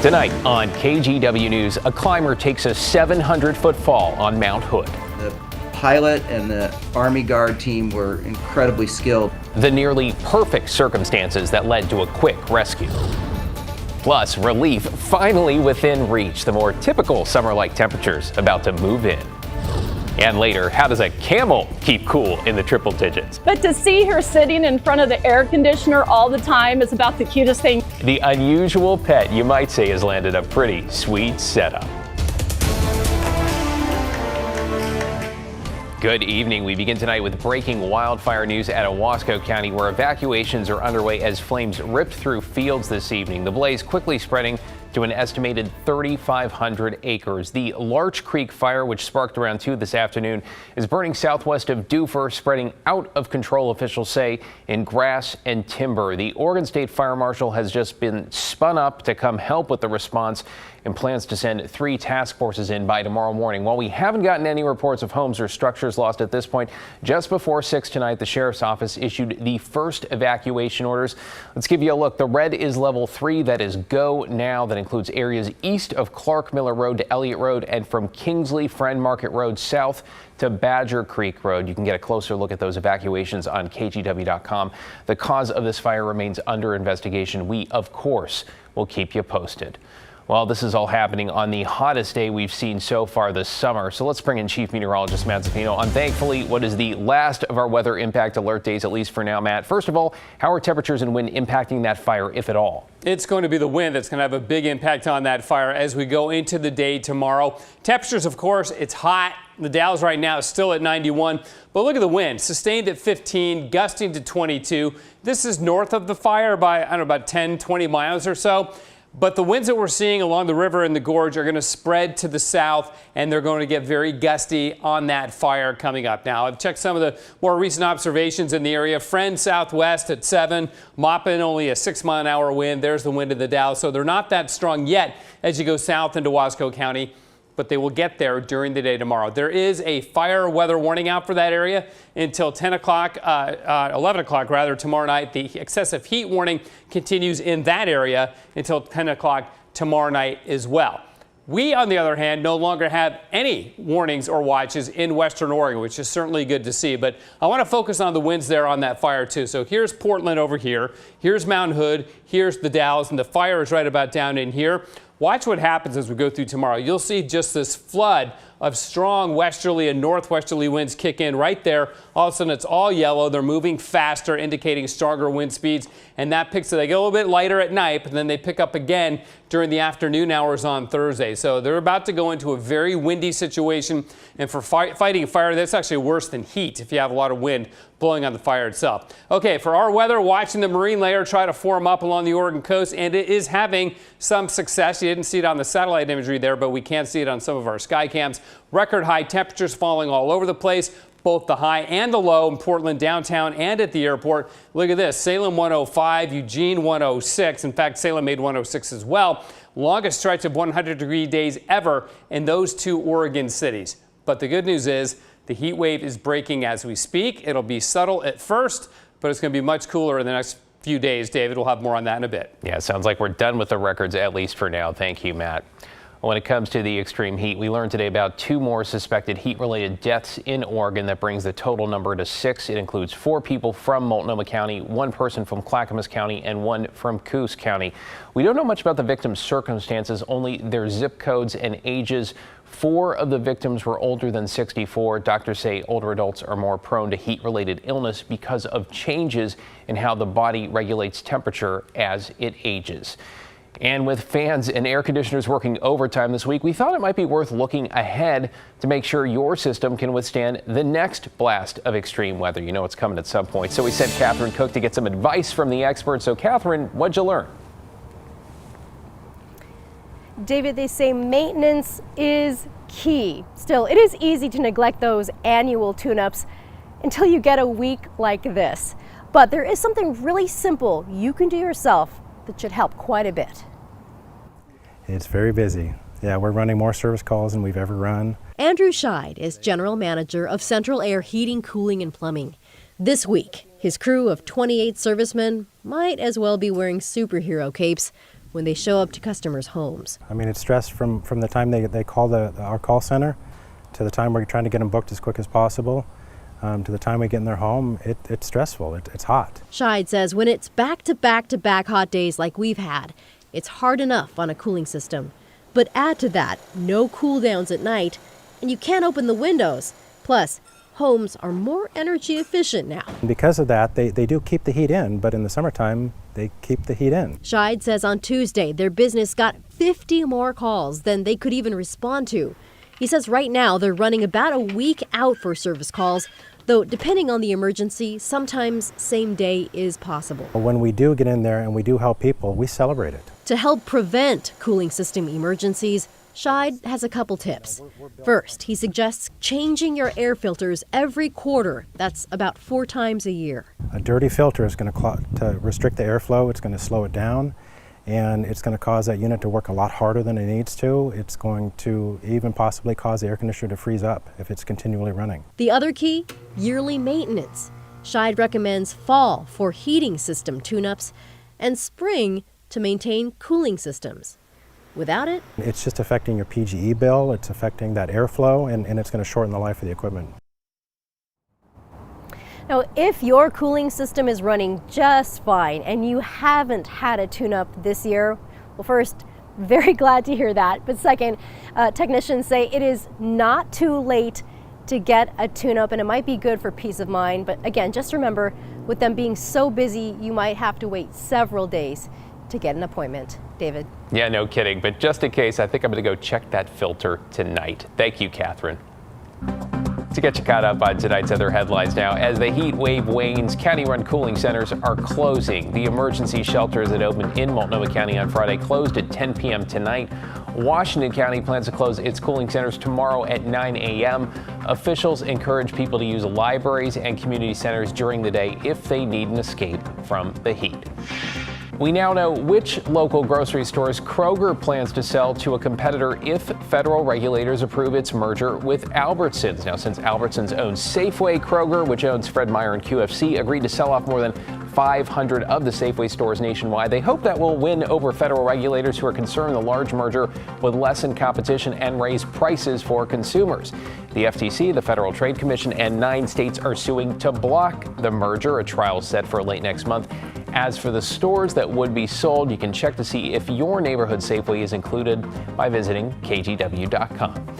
Tonight on KGW News, a climber takes a 700-foot fall on Mount Hood. The pilot and the Army Guard team were incredibly skilled. The nearly perfect circumstances that led to a quick rescue. Plus, relief finally within reach. The more typical summer-like temperatures about to move in. And later, how does a camel keep cool in the triple digits? But to see her sitting in front of the air conditioner all the time is about the cutest thing. The unusual pet, you might say, has landed a pretty sweet setup. Good evening. We begin tonight with breaking wildfire news out of Wasco County, where evacuations are underway as flames ripped through fields this evening. The blaze quickly spreading to an estimated 3,500 acres. The Larch Creek fire, which sparked around 2 this afternoon, is burning southwest of Doofer, spreading out of control, officials say, in grass and timber. The Oregon State Fire Marshal has just been spun up to come help with the response and plans to send 3 task forces in by tomorrow morning. While we haven't gotten any reports of homes or structures lost at this point, just before 6 tonight, the sheriff's office issued the first evacuation orders. Let's give you a look. The red is level 3. That is go now. That includes areas east of Clark Miller Road to Elliott Road and from Kingsley Friend Market Road south to Badger Creek Road. You can get a closer look at those evacuations on KGW.com. The cause of this fire remains under investigation. We, of course, will keep you posted. Well, this is all happening on the hottest day we've seen so far this summer. So let's bring in Chief Meteorologist Matt Zappino on thankfully what is the last of our weather impact alert days, at least for now. Matt, first of all, how are temperatures and wind impacting that fire, if at all? It's going to be the wind that's going to have a big impact on that fire as we go into the day tomorrow. Temperatures, of course, it's hot. The Dow's right now is still at 91, but look at the wind, sustained at 15, gusting to 22. This is north of the fire by, I don't know, about 10, 20 miles or so. But the winds that we're seeing along the river and the gorge are going to spread to the south, and they're going to get very gusty on that fire coming up. Now, I've checked some of the more recent observations in the area. Friend southwest at 7, Maupin only a 6-mile-an-hour wind. There's the wind of the Dow. So they're not that strong yet as you go south into Wasco County, but they will get there during the day tomorrow. There is a fire weather warning out for that area until 11 o'clock rather tomorrow night. The excessive heat warning continues in that area until 10 o'clock tomorrow night as well. We, on the other hand, no longer have any warnings or watches in Western Oregon, which is certainly good to see. But I want to focus on the winds there on that fire, too. So here's Portland over here. Here's Mount Hood. Here's the Dalles. And the fire is right about down in here. Watch what happens as we go through tomorrow. You'll see just this flood of strong westerly and northwesterly winds kick in right there. All of a sudden, it's all yellow. They're moving faster, indicating stronger wind speeds. And that picks up. They get a little bit lighter at night, but then they pick up again during the afternoon hours on Thursday. So they're about to go into a very windy situation. And for fighting fire, that's actually worse than heat if you have a lot of wind blowing on the fire itself. Okay, for our weather, watching the marine layer try to form up along the Oregon coast, and it is having some success. You didn't see it on the satellite imagery there, but we can see it on some of our sky cams. Record high temperatures falling all over the place, both the high and the low in Portland downtown and at the airport. Look at this, Salem 105, Eugene 106. In fact, Salem made 106 as well. Longest stretch of 100-degree days ever in those 2 Oregon cities. But the good news is the heat wave is breaking as we speak. It'll be subtle at first, but it's going to be much cooler in the next few days. David will have more on that in a bit. Yeah, it sounds like we're done with the records, at least for now. Thank you, Matt. When it comes to the extreme heat, we learned today about 2 more suspected heat-related deaths in Oregon. That brings the total number to 6. It includes 4 people from Multnomah County, 1 person from Clackamas County, and 1 from Coos County. We don't know much about the victims' circumstances, only their zip codes and ages. 4 of the victims were older than 64. Doctors say older adults are more prone to heat-related illness because of changes in how the body regulates temperature as it ages. And with fans and air conditioners working overtime this week, we thought it might be worth looking ahead to make sure your system can withstand the next blast of extreme weather. You know it's coming at some point. So we sent Catherine Cook to get some advice from the experts. So Catherine, what'd you learn? David, they say maintenance is key. Still, it is easy to neglect those annual tune-ups until you get a week like this. But there is something really simple you can do yourself that should help quite a bit. It's very busy. Yeah, we're running more service calls than we've ever run. Andrew Scheid is general manager of Central Air Heating, Cooling, and Plumbing. This week, his crew of 28 servicemen might as well be wearing superhero capes, when they show up to customers' homes. I mean, it's stress from the time they call our call center to the time we're trying to get them booked as quick as possible, to the time we get in their home. It's stressful. It's hot. Scheid says when it's back-to-back-to-back hot days like we've had, it's hard enough on a cooling system. But add to that, no cool downs at night, and you can't open the windows. Plus, homes are more energy efficient now. And because of that, they do keep the heat in, but in the summertime, they keep the heat in. Scheid says on Tuesday, their business got 50 more calls than they could even respond to. He says right now they're running about a week out for service calls, though depending on the emergency, sometimes same day is possible. When we do get in there and we do help people, we celebrate it. To help prevent cooling system emergencies, Scheid has a couple tips. First, he suggests changing your air filters every quarter. That's about 4 times a year. A dirty filter is going to restrict the airflow. It's going to slow it down, and it's going to cause that unit to work a lot harder than it needs to. It's going to even possibly cause the air conditioner to freeze up if it's continually running. The other key, yearly maintenance. Scheid recommends fall for heating system tune-ups and spring to maintain cooling systems. Without it, it's just affecting your PGE bill, it's affecting that airflow, and it's going to shorten the life of the equipment. Now, if your cooling system is running just fine and you haven't had a tune-up this year, well, first, very glad to hear that. But second, technicians say it is not too late to get a tune-up, and it might be good for peace of mind. But again, just remember, with them being so busy, you might have to wait several days to get an appointment. David? Yeah, no kidding. But just in case, I think I'm going to go check that filter tonight. Thank you, Catherine. To get you caught up on tonight's other headlines now, as the heat wave wanes, county-run cooling centers are closing. The emergency shelters that opened in Multnomah County on Friday closed at 10 p.m. tonight. Washington County plans to close its cooling centers tomorrow at 9 a.m. Officials encourage people to use libraries and community centers during the day if they need an escape from the heat. We now know which local grocery stores Kroger plans to sell to a competitor if federal regulators approve its merger with Albertsons. Now, since Albertsons owns Safeway, Kroger, which owns Fred Meyer and QFC, agreed to sell off more than 500 of the Safeway stores nationwide. They hope that will win over federal regulators who are concerned the large merger would lessen competition and raise prices for consumers. The FTC, the Federal Trade Commission, and 9 states are suing to block the merger. A trial is set for late next month. As for the stores that would be sold, you can check to see if your neighborhood Safeway is included by visiting KGW.com.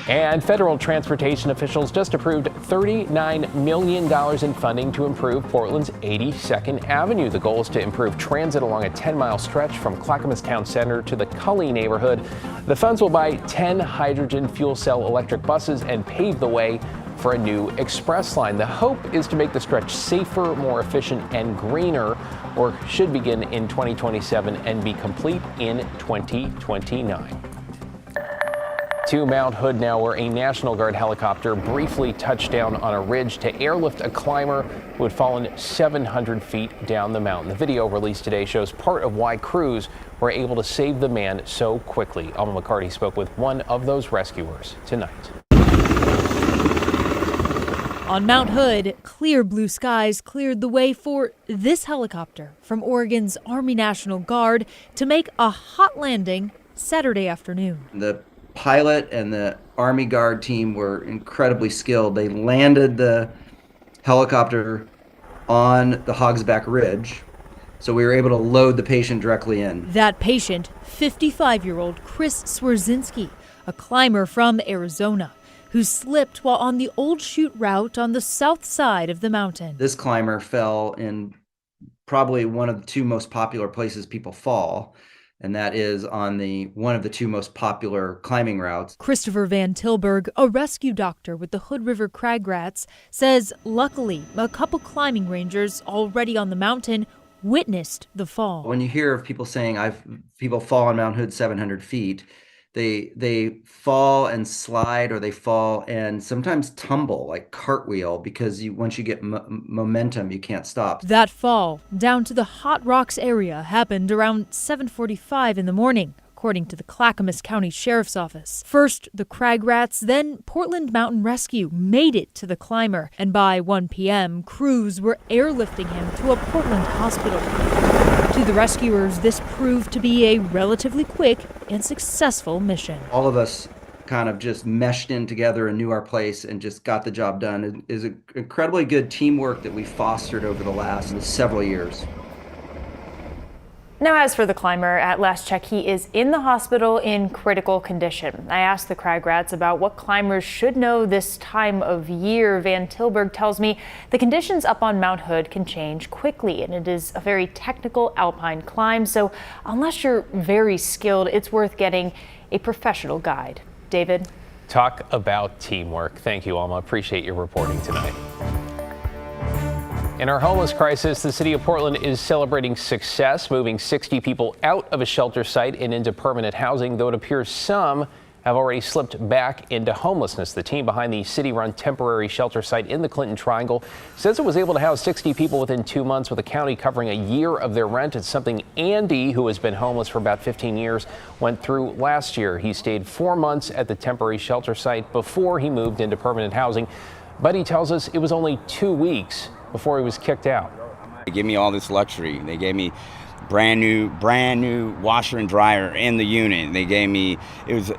And federal transportation officials just approved $39 million in funding to improve Portland's 82nd Avenue. The goal is to improve transit along a 10-mile stretch from Clackamas Town Center to the Cully neighborhood. The funds will buy 10 hydrogen fuel cell electric buses and pave the way for a new express line. The hope is to make the stretch safer, more efficient, and greener. Work should begin in 2027 and be complete in 2029. To Mount Hood now, where a National Guard helicopter briefly touched down on a ridge to airlift a climber who had fallen 700 feet down the mountain. The video released today shows part of why crews were able to save the man so quickly. Alma McCarty spoke with one of those rescuers tonight. On Mount Hood, clear blue skies cleared the way for this helicopter from Oregon's Army National Guard to make a hot landing Saturday afternoon. The pilot and the Army Guard team were incredibly skilled. They landed the helicopter on the Hogsback Ridge, so we were able to load the patient directly in. That patient, 55-year-old Chris Swerzinski, a climber from Arizona, who slipped while on the Old Chute route on the south side of the mountain. This climber fell in probably one of the 2 most popular places people fall, and that is on one of the 2 most popular climbing routes. Christopher Van Tilburg, a rescue doctor with the Hood River Cragrats, says luckily a couple climbing rangers already on the mountain witnessed the fall. When you hear of people saying people fall on Mount Hood 700 feet, they fall and slide, or they fall and sometimes tumble, like cartwheel, because once you get momentum, you can't stop. That fall down to the Hot Rocks area happened around 7:45 in the morning, according to the Clackamas County Sheriff's Office. First, the Cragrats, then Portland Mountain Rescue made it to the climber, and by 1 p.m., crews were airlifting him to a Portland hospital. To the rescuers, this proved to be a relatively quick and successful mission. All of us kind of just meshed in together and knew our place and just got the job done. It is an incredibly good teamwork that we fostered over the last several years. Now, as for the climber, at last check, he is in the hospital in critical condition. I asked the Cragrats about what climbers should know this time of year. Van Tilburg tells me the conditions up on Mount Hood can change quickly, and it is a very technical alpine climb. So unless you're very skilled, it's worth getting a professional guide. David? Talk about teamwork. Thank you, Alma. Appreciate your reporting tonight. In our homeless crisis, the city of Portland is celebrating success, moving 60 people out of a shelter site and into permanent housing, though it appears some have already slipped back into homelessness. The team behind the city-run temporary shelter site in the Clinton Triangle says it was able to house 60 people within 2 months, with the county covering a year of their rent. It's something Andy, who has been homeless for about 15 years, went through last year. He stayed 4 months at the temporary shelter site before he moved into permanent housing, but he tells us it was only 2 weeks before he was kicked out. They gave me all this luxury. They gave me brand new washer and dryer in the unit. They gave me, it was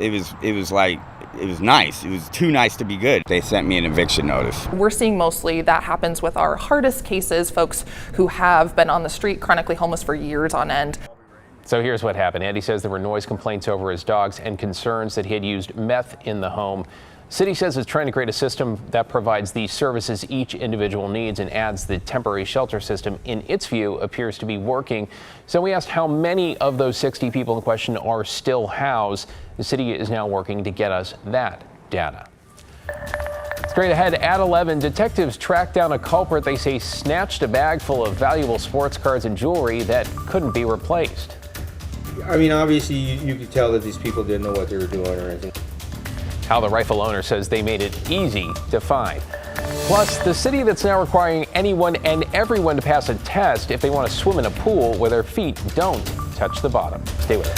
nice. It was too nice to be good. They sent me an eviction notice. We're seeing mostly that happens with our hardest cases, folks who have been on the street chronically homeless for years on end. So here's what happened. Andy says there were noise complaints over his dogs and concerns that he had used meth in the home. City says it's trying to create a system that provides the services each individual needs, and adds the temporary shelter system, in its view, appears to be working. So we asked how many of those 60 people in question are still housed. The city is now working to get us that data. Straight ahead at 11, detectives tracked down a culprit they say snatched a bag full of valuable sports cards and jewelry that couldn't be replaced. I mean, obviously you could tell that these people didn't know what they were doing or anything. How the rifle owner says they made it easy to find. Plus, the city that's now requiring anyone and everyone to pass a test if they want to swim in a pool where their feet don't touch the bottom. Stay with us.